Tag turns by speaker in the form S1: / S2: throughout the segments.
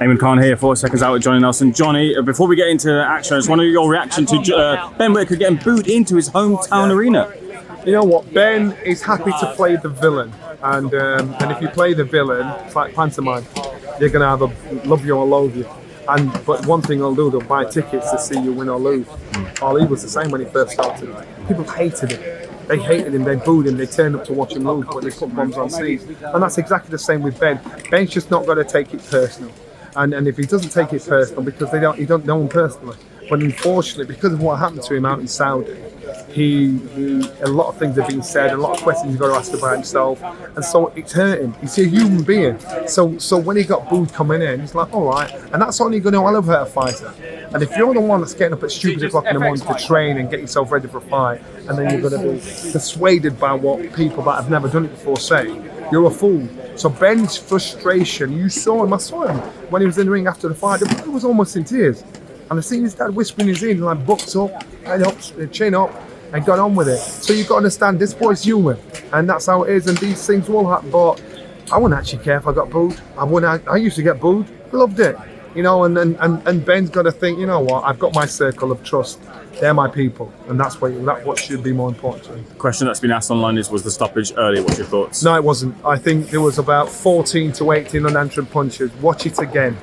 S1: Eamon Khan here for Seconds Out with Jonhny Nelson. Jonny, before we get into action, I just want to know your reaction to Ben Whittaker getting booed into his hometown arena.
S2: You know what? Ben is happy to play the villain, and if you play the villain, it's like pantomime. You're gonna have a love you or loathe you. But one thing they'll do, they'll buy tickets to see you win or lose. Ali was the same when he first started. People hated him. They hated him, they booed him, they turned up to watch him lose, but they put bombs on seats. And that's exactly the same with Ben. Ben's just not going to take it personal. And if he doesn't take it personal, because he don't know him personally. But unfortunately, because of what happened to him out in Saudi, a lot of things have been said, a lot of questions he's got to ask about himself, and so it's hurt him. He's a human being. So when he got booed coming in, he's like, all right, and that's only going to elevate a fighter. And if you're the one that's getting up at stupid o'clock in the morning to train and get yourself ready for a fight, and then you're going to be persuaded by what people that have never done it before say, you're a fool. So Ben's frustration, you saw him, I saw him when he was in the ring after the fight, he was almost in tears. And I seen his dad whispering his ear, like bucks up, head up, chin up, and got on with it. So you've got to understand, this boy's human, and that's how it is, and these things will happen. But I wouldn't actually care if I got booed. I used to get booed, loved it. You know, and Ben's got to think, you know what, I've got my circle of trust. They're my people, and that's what should be more important to me.
S1: The question that's been asked online was the stoppage earlier. What's your thoughts?
S2: No, it wasn't. I think there was about 14 to 18 unanswered punches. Watch it again.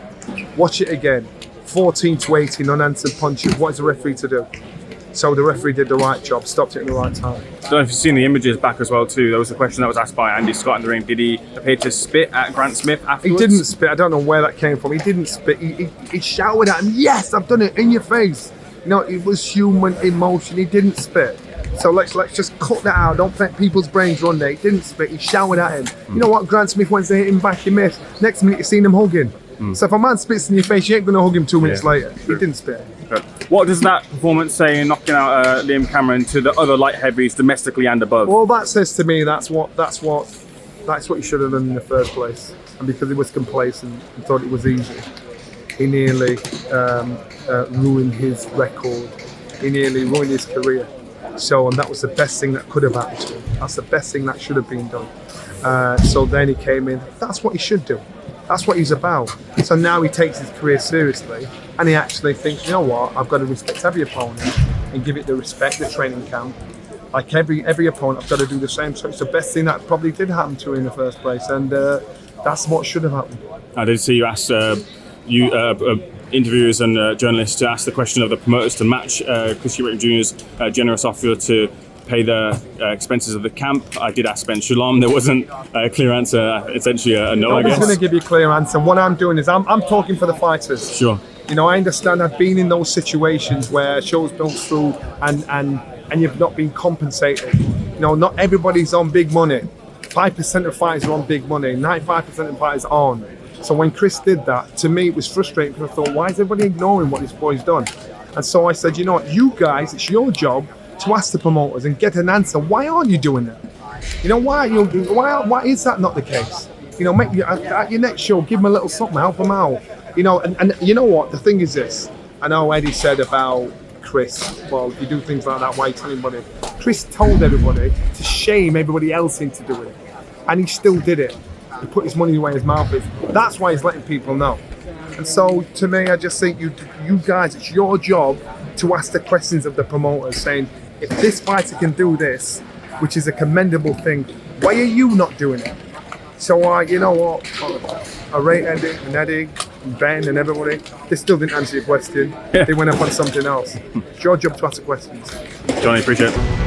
S2: Watch it again. 14 to 18 unanswered punches. What is the referee to do? So the referee did the right job, stopped it at the right time.
S1: I don't know if you've seen the images back as well too. There was a question that was asked by Andy Scott in the ring. Did he appear to spit at Grant Smith afterwards?
S2: He didn't spit. I don't know where that came from. He didn't spit. He shouted at him, yes, I've done it, in your face. You know, it was human emotion. He didn't spit. So let's just cut that out. Don't let people's brains run there. He didn't spit. He shouted at him. You know what? Grant Smith went to hit him back, he missed. Next minute, you've seen him hugging. So if a man spits in your face, you ain't going to hug him 2 minutes later. He didn't spit.
S1: What does that performance say in knocking out Liam Cameron to the other light heavies domestically and above?
S2: Well, that says to me that's what he should have done in the first place. And because he was complacent and thought it was easy, he nearly ruined his record. He nearly ruined his career. So, and that was the best thing that could have happened to him. That's the best thing that should have been done. So then he came in. That's what he should do. That's what he's about. So now he takes his career seriously, and he actually thinks, you know what, I've got to respect every opponent and give it the respect, the training camp. Like every opponent, I've got to do the same. So it's the best thing that probably did happen to him in the first place, and that's what should have happened.
S1: I did see you ask interviewers and journalists to ask the question of the promoters to match Chris Whittaker Jr.'s generous offer to pay the expenses of the camp. I did ask Ben Shalom. There wasn't a clear answer. Essentially a no, I guess.
S2: I'm going to give you a clear answer. What I'm doing is I'm talking for the fighters.
S1: Sure.
S2: You know, I understand. I've been in those situations where shows built through and you've not been compensated. You know, not everybody's on big money. 5% of fighters are on big money. 95% of fighters aren't. So when Chris did that, to me it was frustrating because I thought, why is everybody ignoring what this boy's done? And so I said, you know what, you guys, it's your job to ask the promoters and get an answer. Why aren't you doing that? You know, why is that not the case? You know, at your next show, give them a little something, help them out. You know, and you know what, the thing is this, I know Eddie said about Chris, well, if you do things like that, why tell anybody? Chris told everybody to shame everybody else into doing it, and he still did it. He put his money where his mouth is. That's why he's letting people know. And so, to me, I just think you guys, it's your job to ask the questions of the promoters, saying, if this fighter can do this, which is a commendable thing, why are you not doing it? So, you know what? I rate Eddie, and Ben, and everybody. They still didn't answer your question. They went up on something else. It's your job to ask the questions.
S1: Jonny, appreciate it.